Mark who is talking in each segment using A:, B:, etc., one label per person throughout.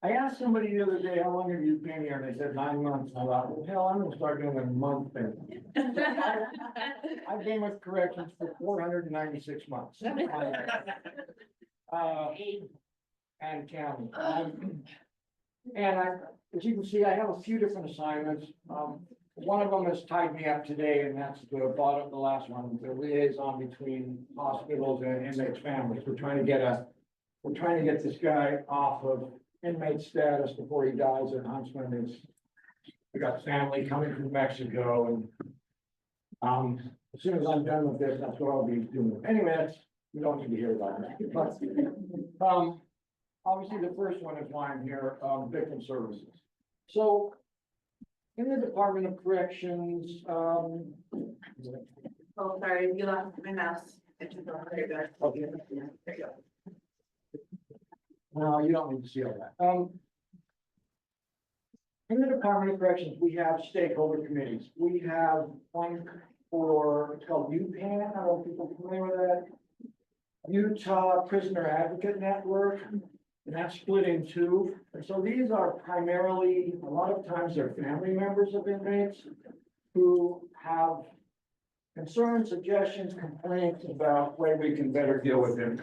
A: I asked somebody the other day, how long have you been here? And they said 9 months. And I thought, well, hell, I'm gonna start doing a month thing. I've been with corrections for 496 months. And counting. And as you can see, I have a few different assignments. One of them has tied me up today, and that's the bottom, the last one, the liaison between hospitals and inmates' families. We're trying to get this guy off of inmate status before he dies in Huntsman. We got family coming from Mexico, and as soon as I'm done with this, that's what I'll be doing. Anyway, we don't need to hear about it. But, obviously, the first one is why I'm here, victim services. So, in the Department of Corrections,
B: Oh, sorry, you lost my mouse. There you go.
A: okay.
B: There you go.
A: No, you don't need to see all that. In the Department of Corrections, we have stakeholder committees. We have one for, it's called UPAN, I don't know if people are familiar with that. Utah Prisoner Advocate Network, and that's split in two. And so these are primarily, a lot of times they're family members of inmates who have concerns, suggestions, complaints about way we can better deal with them.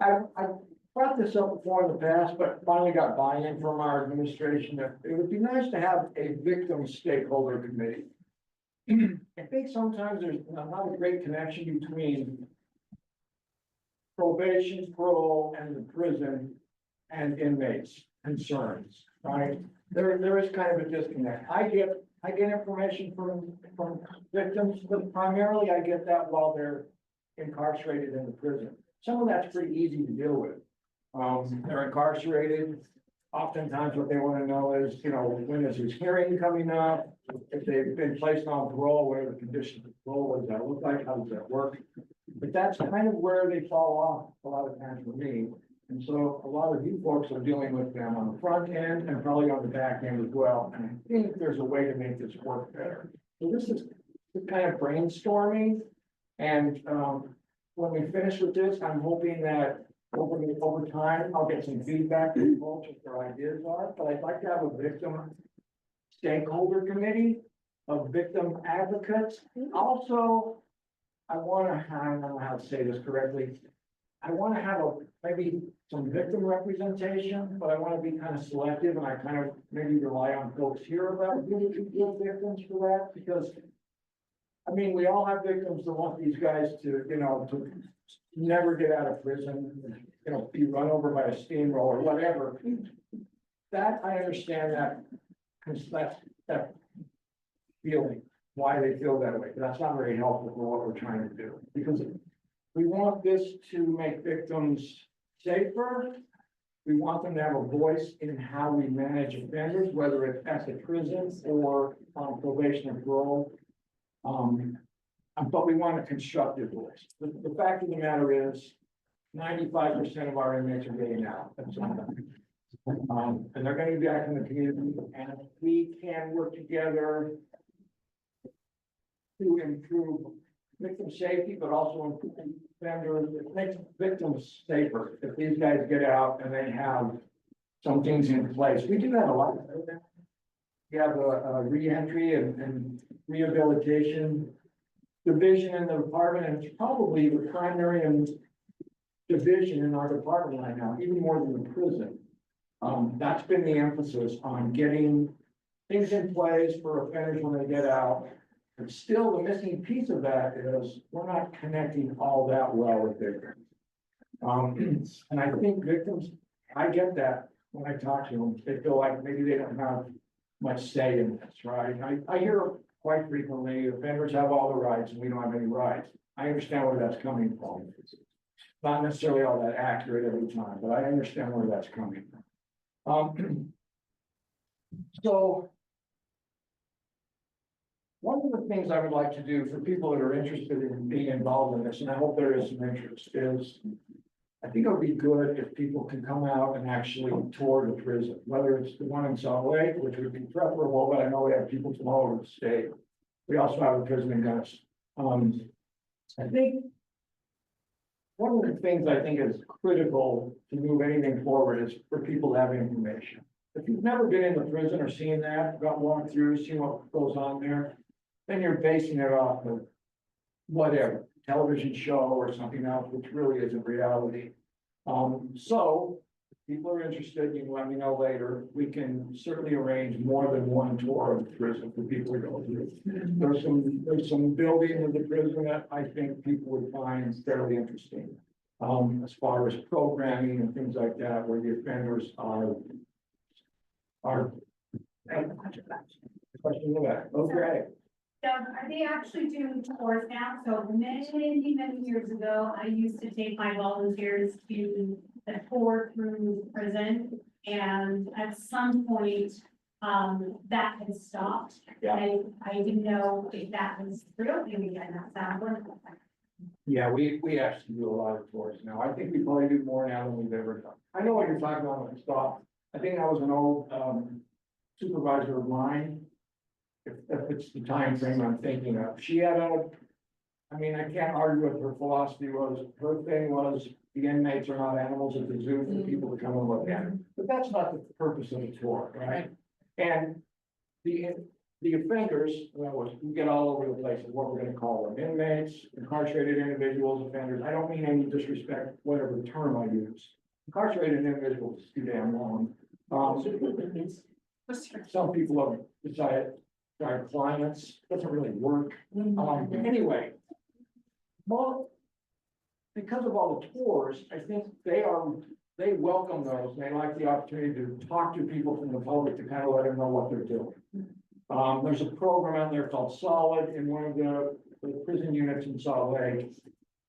A: I've brought this up before in the past, but finally got buy-in from our administration that it would be nice to have a victim stakeholder committee. I think sometimes there's not a great connection between probation, parole, and the prison and inmates' concerns, right? There is kind of a disconnect. I get information from victims, but primarily I get that while they're incarcerated in the prison. Some of that's pretty easy to deal with. They're incarcerated. Oftentimes what they want to know is, when is his hearing coming up? If they've been placed on parole, what are the conditions of parole? What does that look like? How does that work? But that's kind of where they fall off a lot of times for me. And so a lot of you folks are dealing with them on the front end and probably on the back end as well. And I think there's a way to make this work better. So this is kind of brainstorming. And, when we finish with this, I'm hoping that over time, I'll get some feedback from folks what their ideas are, but I'd like to have a victim stakeholder committee of victim advocates. Also, I want to have, I don't know how to say this correctly. I want to have maybe some victim representation, but I want to be kind of selective, and I kind of maybe rely on folks here about who good victims for that, because I mean, we all have victims that want these guys to never get out of prison, be run over by a steamroller, whatever. That, I understand that feeling, why they feel that way. But that's not very helpful for what we're trying to do, because we want this to make victims safer. We want them to have a voice in how we manage offenders, whether it's at the prison or on probation or parole. But we want a constructive voice. The fact of the matter is 95% of our inmates are getting out. That's and they're going to be back in the community, and if we can work together to improve victim safety, but also improve offenders, it makes victims safer. If these guys get out and they have some things in place, we do have a lot of that. We have a re-entry and rehabilitation division in the department, and it's probably the primary division in our department right now, even more than the prison. That's been the emphasis on getting things in place for offenders when they get out. But still, the missing piece of that is we're not connecting all that well with victims. And I think victims, I get that when I talk to them, they feel like maybe they don't have much say in this, right? I hear quite frequently, offenders have all the rights and we don't have any rights. I understand where that's coming from. It's not necessarily all that accurate every time, but I understand where that's coming from. So one of the things I would like to do for people that are interested in being involved in this, and I hope there is some interest, is I think it would be good if people can come out and actually tour the prison, whether it's the one in Salt Lake, which would be preferable, but I know we have people from all over the state. We also have a prison in Gunnis. I think one of the things I think is critical to move anything forward is for people to have information. If you've never been in the prison or seen that, got walked through, seen what goes on there, then you're basing it off of whatever, television show or something else, which really isn't reality. So if people are interested, you can let me know later. We can certainly arrange more than one tour of the prison for people to go through. There's some buildings of the prison that I think people would find fairly interesting. As far as programming and things like that, where the offenders are. Question of that, okay.
C: Doug, are they actually doing tours now? So many years ago, I used to take my volunteers to the tour through prison. And at some point, that has stopped.
A: Yeah.
C: I didn't know if that was real. Maybe again, that sounds wonderful.
A: Yeah, we actually do a lot of tours now. I think we probably do more now than we've ever done. I know what you're talking about when it stopped. I think that was an old supervisor of mine. If it's the time frame I'm thinking of, she had I mean, I can't argue with her philosophy her thing was the inmates are not animals at the zoo for people to come and look at them. But that's not the purpose of the tour, right? And the offenders, well, we get all over the place of what we're gonna call them, inmates, incarcerated individuals, offenders. I don't mean any disrespect, whatever term I use. Incarcerated individuals is too damn long. Some people have decided our clients, doesn't really work. Anyway. Well, because of all the tours, I think they welcome those. They like the opportunity to talk to people from the public to kind of let them know what they're doing. There's a program out there called Solid in one of the prison units in Salt Lake.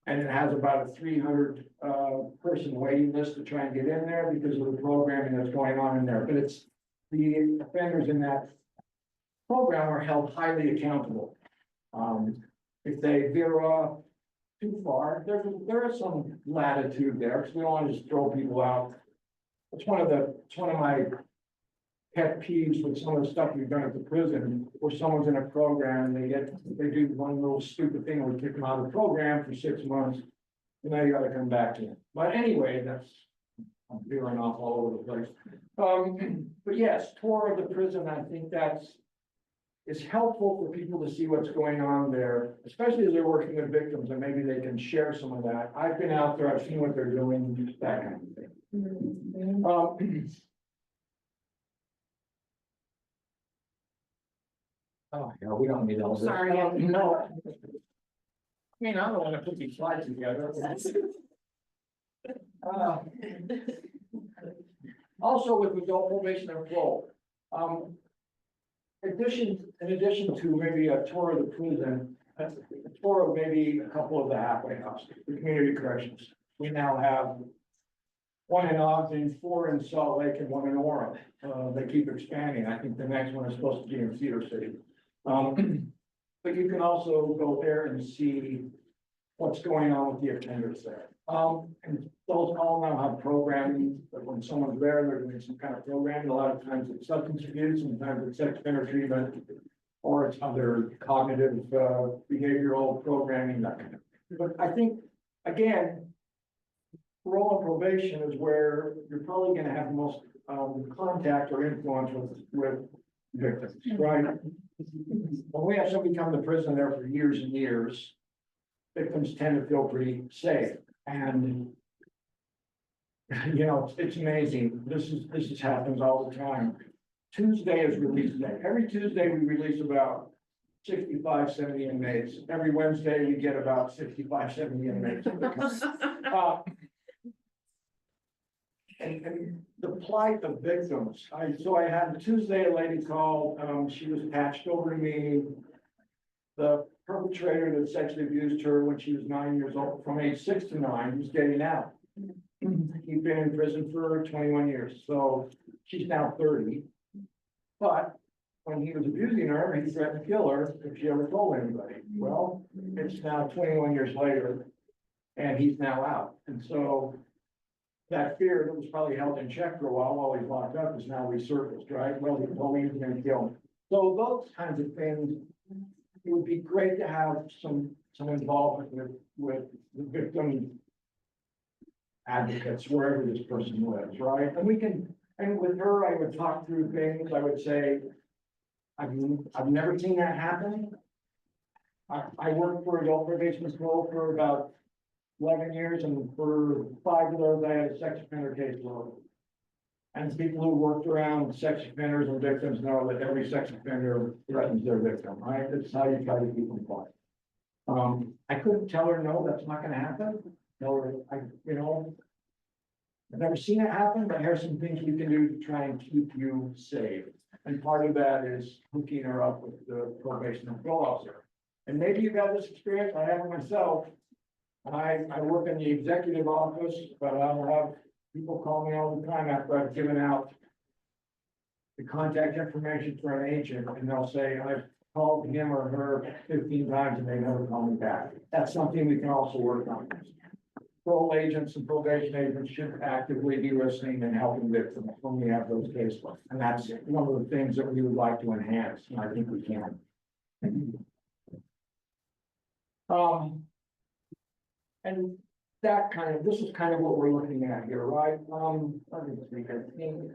A: And it has about a 300 person waiting list to try and get in there because of the programming that's going on in there. But it's the offenders in that program are held highly accountable. If they veer off too far, there is some latitude there, because we don't want to just throw people out. It's one of my pet peeves with some of the stuff we've done at the prison, where someone's in a program, and they do one little stupid thing, where we kick them out of the program for 6 months, and now you gotta come back in. But anyway, I'm veering off all over the place. But yes, tour of the prison, I think it's helpful for people to see what's going on there, especially as they're working with victims, and maybe they can share some of that. I've been out there, I've seen what they're doing, that kind of thing. Oh, yeah, we don't need all this.
B: Sorry.
A: No. I mean, I don't wanna put these slides together. Also with adult probation and parole, in addition to maybe a tour of the prison, a tour of maybe a couple of the halfway houses, the community corrections. We now have one in Ogden, 4 in Salt Lake, and 1 in Orem. They keep expanding. I think the next one is supposed to be in Cedar City. But you can also go there and see what's going on with the offenders there. And those all now have programming, but when someone's there, they're doing some kind of programming. A lot of times it's substance abuse, sometimes it's sex offender treatment, or it's other cognitive, behavioral programming, that kind of thing. But I think, again, parole and probation is where you're probably gonna have the most, contact or influence with victims, right? When we have somebody come to prison there for years and years, victims tend to feel pretty safe. And, you know, it's amazing. This happens all the time. Tuesday is release day. Every Tuesday, we release about 65, 70 inmates. Every Wednesday, we get about 65, 70 inmates. And the plight of victims. So I had Tuesday, a lady called, she was patched over to me. The perpetrator that sexually abused her when she was 9 years old, from age 6 to 9, was getting out. He'd been in prison for 21 years, so she's now 30. But when he was abusing her, he threatened to kill her if she ever told anybody. Well, it's now 21 years later, and he's now out. And so that fear that was probably held in check for a while he's locked up is now resurfaced, right? Well, he told me he was going to kill him. So those kinds of things, it would be great to have some involvement with the victim advocates wherever this person lives, right? And we can, and with her, I would talk through things, I would say, I've never seen that happen. I worked for adult probation control for about 11 years, and for 5 of those, I had a sex offender caseload. And people who worked around sex offenders and victims know that every sex offender threatens their victim, right? That's how you try to keep them quiet. I couldn't tell her, no, that's not gonna happen. Tell her, I've never seen it happen, but here's some things we can do to try and keep you safe. And part of that is hooking her up with the probation and parole officer. And maybe you've got this experience, I have it myself. I work in the executive office, but I'll have people call me all the time after I've given out the contact information for an agent, and they'll say, I've called him or her 15 times and they never call me back. That's something we can also work on. Parole agents and probation agents should actively be listening and helping victims when we have those cases. And that's one of the things that we would like to enhance, and I think we can. And that this is kind of what we're looking at here, right? Let me just make it clean.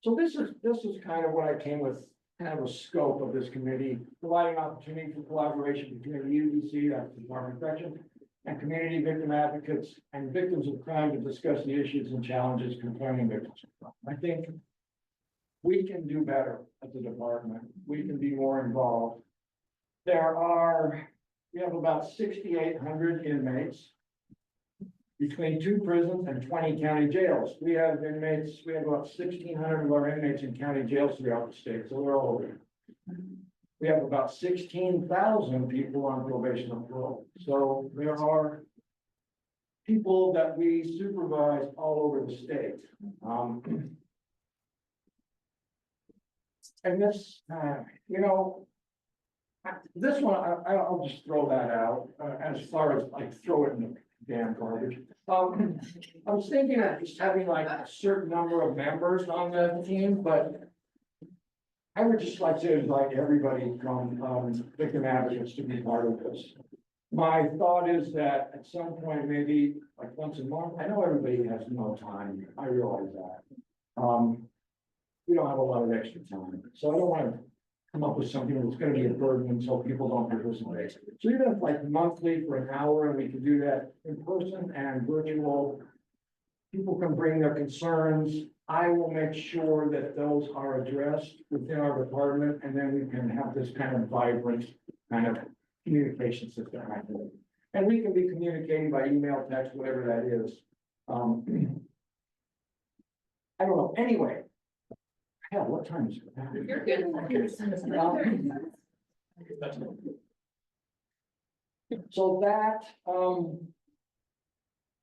A: So this is kind of what I came with, kind of a scope of this committee, providing opportunity for collaboration between the UDC, that's the Department of Corrections, and community victim advocates and victims of crime to discuss the issues and challenges confronting victims of crime. I think we can do better as a department. We can be more involved. We have about 6,800 inmates between 2 prisons and 20 county jails. We have about 1,600 of our inmates in county jails throughout the state, so they're all over. We have about 16,000 people on probation and parole. So there are people that we supervise all over the state. And this, this one, I'll just throw that out, as far as like throw it in the damn garbage. I was thinking of just having like a certain number of members on the team, but I would just like to invite everybody from victim advocates to be part of this. My thought is that at some point, maybe like once a month, I know everybody has no time, I realize that. We don't have a lot of extra time, so I don't want to come up with something that's gonna be a burden until people don't participate. So even if like monthly for an hour, and we can do that in person and virtual, people can bring their concerns. I will make sure that those are addressed within our department, and then we can have this kind of vibrant kind of communication system. And we can be communicating by email, text, whatever that is. I don't know, anyway. Hell, what time is it?
B: You're good.
A: So that,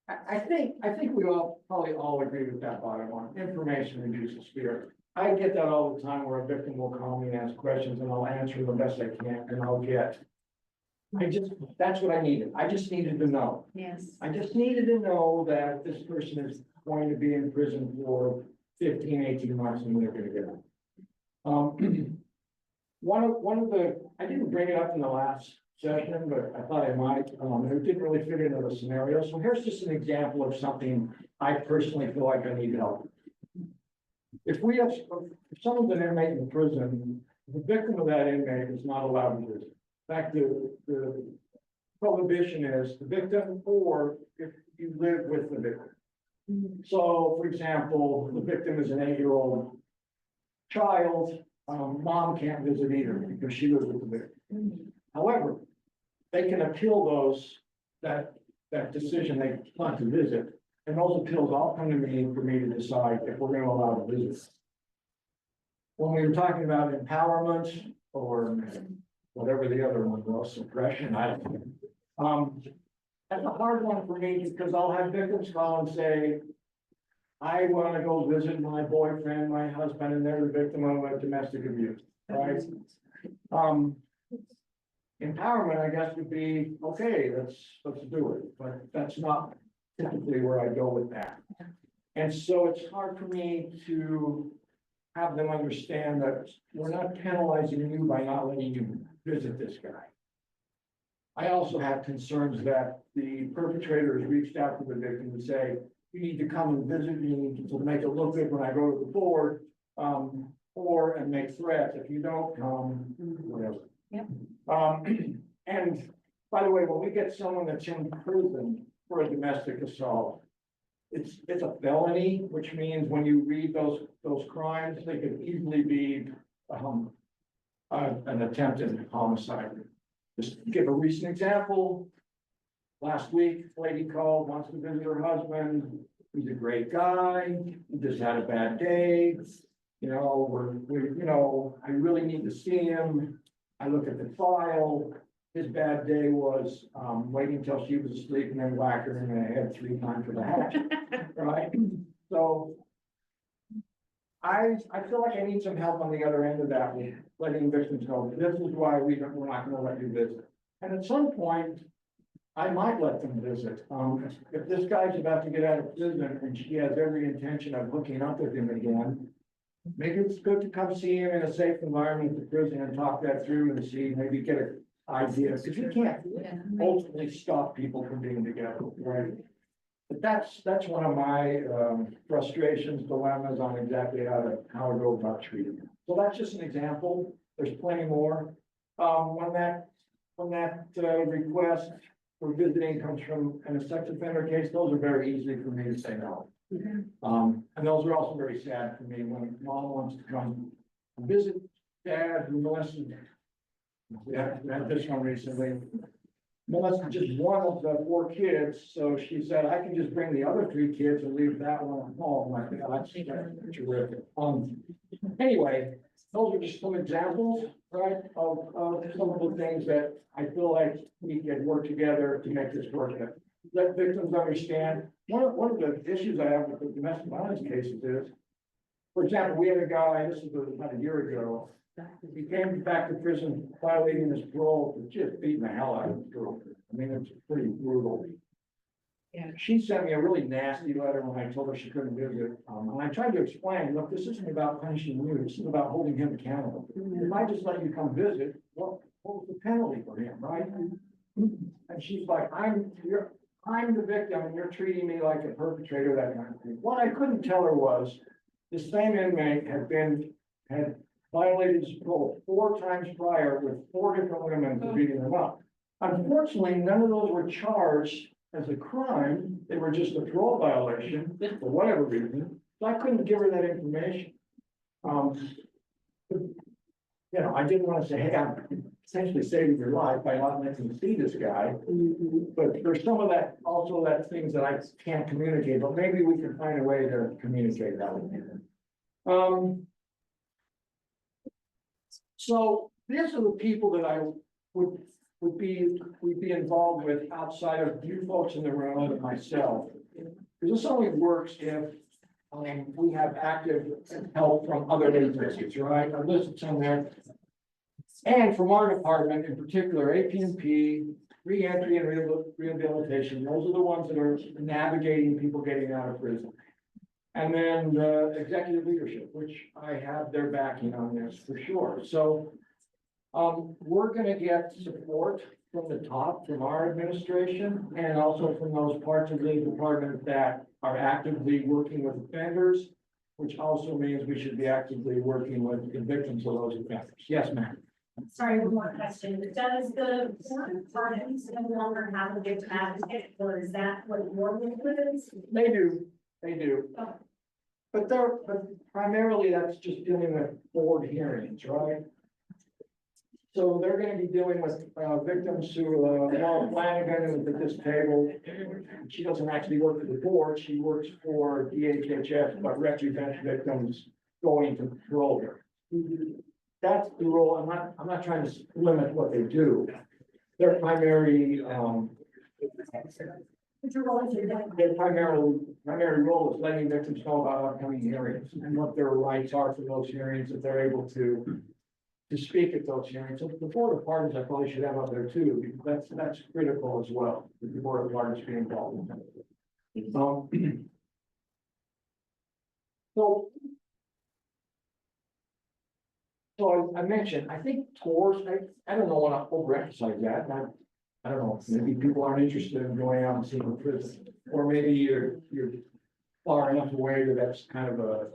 A: I think we all probably all agree with that bottom line. Information reduces fear. I get that all the time where a victim will call me and ask questions, and I'll answer the best I can, and that's what I needed. I just needed to know.
C: Yes.
A: I just needed to know that this person is going to be in prison for 15, 18 months and they're gonna get out. One of the, I didn't bring it up in the last session, but I thought I might, it didn't really fit into the scenario. So here's just an example of something I personally feel like I need help. If someone's an inmate in prison, the victim of that inmate is not allowed to visit. In fact, the prohibition is the victim, or if you live with the victim. So, for example, the victim is an 8-year-old child, mom can't visit either because she lives with the victim. However, they can appeal that decision they want to visit, and those appeals all come to me for me to decide if we're gonna allow the visit. When we were talking about empowerment or whatever the other one was, suppression, I don't know. That's a hard one for me because I'll have victims call and say, I want to go visit my boyfriend, my husband, and they're the victim of a domestic abuse, right? Empowerment, I guess, would be, okay, let's do it, but that's not typically where I go with that. And so it's hard for me to have them understand that we're not penalizing you by not letting you visit this guy. I also have concerns that the perpetrator has reached out to the victim and say, you need to come and visit, you need to make it look good when I go to the board, and make threats, if you don't come, whatever.
C: Yep.
A: And by the way, when we get someone that's in prison for a domestic assault, it's a felony, which means when you read those crimes, they could easily be, an attempted homicide. Just to give a recent example. Last week, a lady called, wants to visit her husband. He's a great guy. He just had a bad day. You know, I really need to see him. I look at the file. His bad day was, waiting till she was asleep and then whack her in the head 3 times with a hatchet, right? So I feel like I need some help on the other end of that, with letting victims know, this is why we're not gonna let you visit. And at some point, I might let them visit. If this guy's about to get out of prison and she has every intention of hooking up with him again, maybe it's good to come see him in a safe environment at the prison and talk that through and see, maybe get an idea, because you can't ultimately stop people from being together, right? But that's one of my frustrations, dilemmas on exactly how to go about treating it. So that's just an example. There's plenty more. When that request for visiting comes from in a sex offender case, those are very easy for me to say no. And those are also very sad for me when mom wants to come visit dad who molested. Yeah, I had this one recently. Molested just one of the 4 kids, so she said, I can just bring the other 3 kids and leave that one at home. Like, yeah, that's terrific. Anyway, those are just some examples, right, of some of the things that I feel like we can work together to make this work. Let victims understand. One of the issues I have with the domestic violence cases is, for example, we had a guy, this was about a year ago, he came back to prison violating his parole, for just beating the hell out of his girlfriend. I mean, it's pretty brutal.
C: Yeah.
A: She sent me a really nasty letter when I told her she couldn't visit. And I tried to explain, look, this isn't about punishing you, this is about holding him accountable. If I just let you come visit, what was the penalty for him, right? And she's like, I'm the victim and you're treating me like a perpetrator, that kind of thing. What I couldn't tell her was, the same inmate had violated his parole 4 times prior with 4 different women for beating him up. Unfortunately, none of those were charged as a crime. They were just a parole violation for whatever reason. So I couldn't give her that information. You know, I didn't want to say, hey, I'm essentially saving your life by not letting you see this guy. But there's some of that, also that things that I can't communicate, but maybe we can find a way to communicate that with you. So these are the people that I would be involved with outside of you folks in the room and myself. Because this only works if we have active help from other agencies, right? I listed some there. And from our department in particular, AP&P, reentry and rehabilitation, those are the ones that are navigating people getting out of prison. And then the executive leadership, which I have their backing on this for sure. So we're gonna get support from the top, from our administration, and also from those parts of the department that are actively working with offenders, which also means we should be actively working with the victims of those offenders. Yes, ma'am.
C: Sorry, one more question. Does the department no longer have a victim advocate, or is that what your movement is?
A: They do.
C: Oh.
A: But primarily that's just dealing with board hearings, right? So they're gonna be dealing with victims who, Laura Flanagan is at this table. She doesn't actually work for the board, she works for DHHS, but represents victims going to parole here. That's the role. I'm not trying to limit what they do. Their primary, their primary role is letting victims know about upcoming hearings and what their rights are for those hearings, if they're able to speak at those hearings. So the board of pardons, I probably should have up there too, because that's critical as well, that the board of pardons be involved in that. So I mentioned, I think tours, I don't know what I overemphasize that, I don't know, maybe people aren't interested in going out and seeing the prison. Or maybe you're far enough away that that's kind of a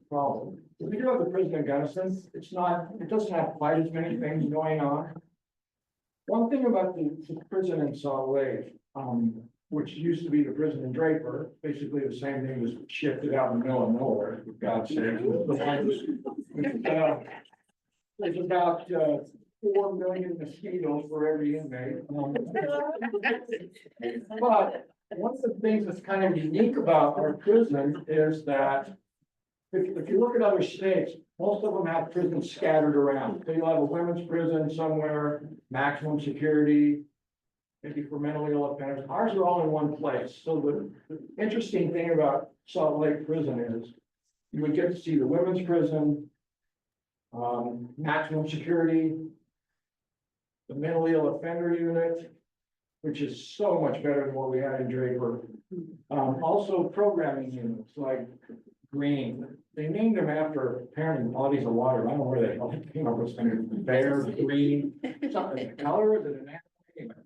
A: problem. If we do have the prison in Gunnison, it doesn't have quite as many things going on. One thing about the prison in Salt Lake, which used to be the prison in Draper, basically the same thing, was shifted out in the middle of nowhere, for God's sake. There's about 4 million mosquitoes for every inmate. But one of the things that's kind of unique about our prison is that if you look at other states, most of them have prisons scattered around. So you'll have a women's prison somewhere, maximum security, maybe for mentally ill offenders. Ours are all in one place. So the interesting thing about Salt Lake Prison is you would get to see the women's prison, maximum security, the mentally ill offender unit, which is so much better than what we had in Draper. Also programming units like Green. They named them after apparently bodies of water. I don't know where they came up with something. Bear, Green, something. The color, is it an anyway.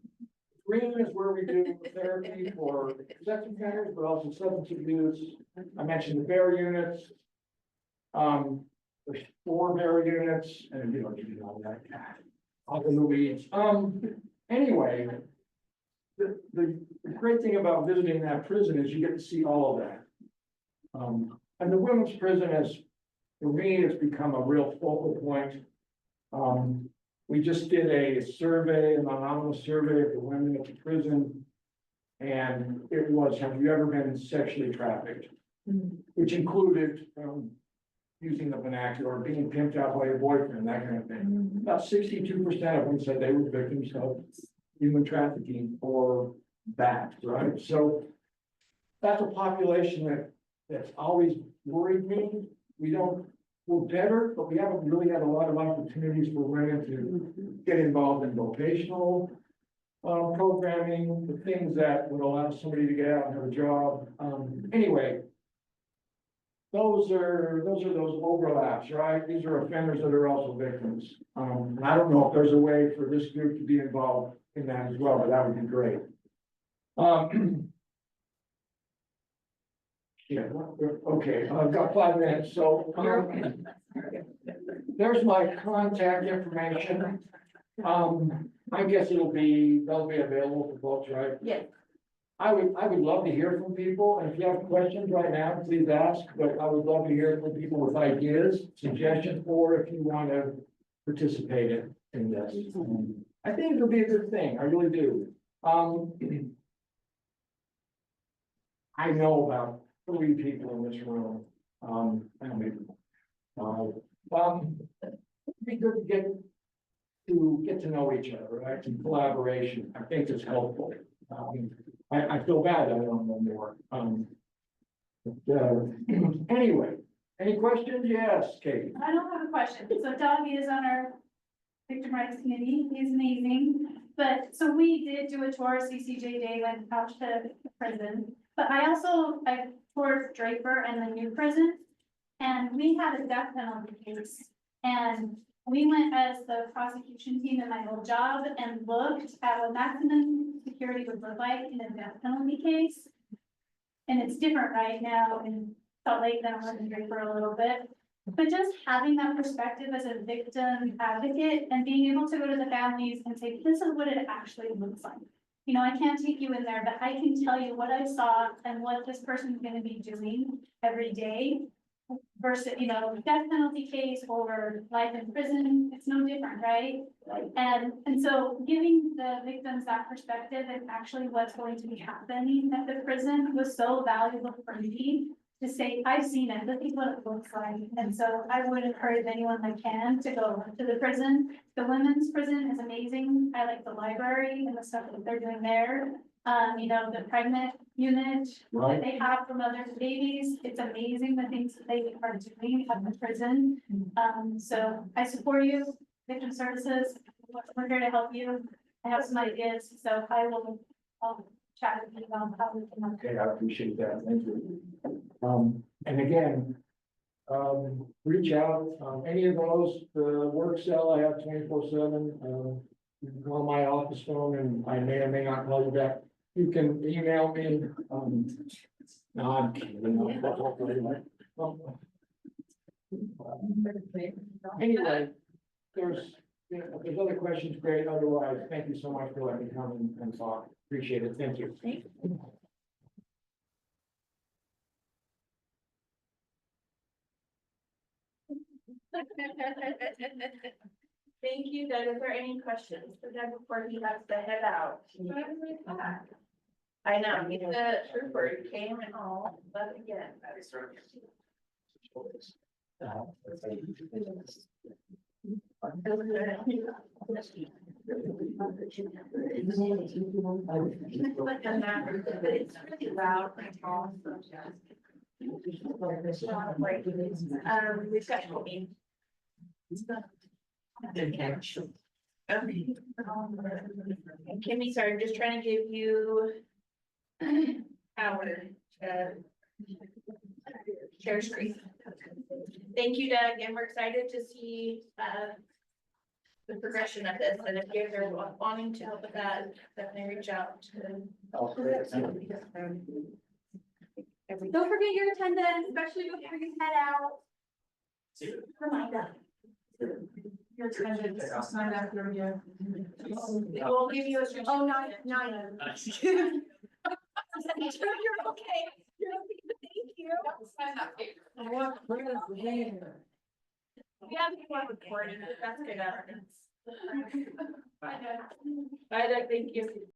A: Green is where we do therapy for sex offenders, but also substance abuse. I mentioned the bear units. There's 4 bear units, and you don't need to know that. All in the weeds. Anyway, the great thing about visiting that prison is you get to see all of that. And the women's prison is, for me, it's become a real focal point. We just did a survey, an anonymous survey of the women at the prison. And it was, have you ever been sexually trafficked? Which included, using the vernacular, being pimped out by your boyfriend, that kind of thing. About 62% of them said they were victims of human trafficking or that, right? So that's a population that's always worried me. We're better, but we haven't really had a lot of opportunities for women to get involved in vocational programming, the things that would allow somebody to get out and have a job. Anyway, those are those overlaps, right? These are offenders that are also victims. And I don't know if there's a way for this group to be involved in that as well, but that would be great. Yeah, okay, I've got 5 minutes, so there's my contact information. I guess they'll be available for folks, right?
B: Yes.
A: I would love to hear from people, and if you have questions right now, please ask, but I would love to hear from people with ideas, suggestions, or if you want to participate in this. I think it'll be a good thing, I really do. I know about 3 people in this room, maybe. It'd be good to get to know each other, right? And collaboration, I think is helpful. I feel bad that I don't know more. Anyway, any questions? Yes, Kate.
C: I don't have a question. So Doug is on our victim rights committee. He's amazing. But so we did do a tour, CCJ Day, went out to the prison. But I toured Draper and the new prison. And we had a death penalty case. And we went as the prosecution team in my old job and looked at what maximum security would look like in a death penalty case. And it's different right now in Salt Lake than it was in Draper a little bit. But just having that perspective as a victim advocate and being able to go to the families and say, this is what it actually looks like. You know, I can't take you in there, but I can tell you what I saw and what this person's gonna be doing every day. Versus, you know, death penalty case or life in prison, it's no different, right? And so giving the victims that perspective and actually what's going to be happening at the prison was so valuable for me to say, I've seen it, this is what it looks like. And so I would encourage anyone that can to go to the prison. The women's prison is amazing. I like the library and the stuff that they're doing there. You know, the pregnant unit that they have for mothers and babies. It's amazing the things that they are doing at the prison. So I support you, victim services. We're here to help you. I have some ideas, so I'll chat with you about how we can.
A: Okay, I appreciate that. Thank you. And again, reach out, any of those, the work cell, I have 24/7. You can call my office phone and I may or may not call you back. you can email me, no, I'm kidding. Anyway, there's, you know, if there's other questions, great, otherwise, thank you so much for letting me come and talk, appreciate it, thank you.
B: Thank you, Doug. Is there any questions for Doug before he has to head out? I know, he's a trooper, he came and all, but again. It's really loud and all, so we've got Colby. Kimmy, sorry, I'm just trying to give you our share screen. Thank you, Doug, and we're excited to see the progression of this, and if you guys are wanting to help with that, definitely reach out to.
C: Don't forget your attendance, especially before you head out. Remind us.
B: Your attendance, sign after you. We'll give you a.
C: Oh, nine. You're okay. You're okay. Thank you.
B: Sign that paper. Yeah, people are recording, that's good evidence. Bye, Doug. Bye, Doug, thank you.